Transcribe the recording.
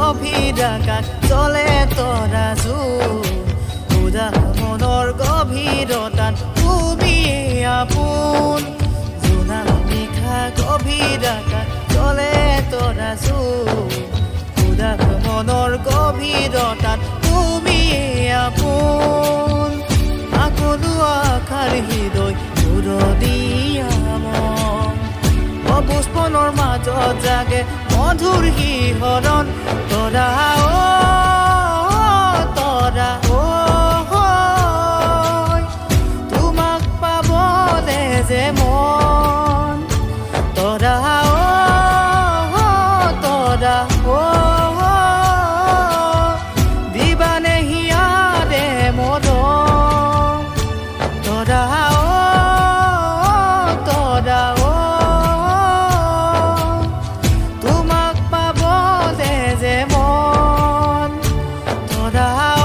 গভীৰ আকাশ চলে তৰা উদাস মনৰ গভীৰতাত তুমি আপোন জোনাক নিশা গভীৰ আকাশ চলে তৰা উদাস মনৰ গভীৰতাত তুমি আপোন আকলো আশাৰ হৃদয় জোৰদিয়া মন অবুস্পনৰ মাজত জাগে মধুৰ শিহৰণ তৰা তৰা তোমাক পাবলে যে মন তৰা তৰা দিবানে হিয়াৰে মদন তৰা তৰা তোমাক পাবলে যে মন তৰা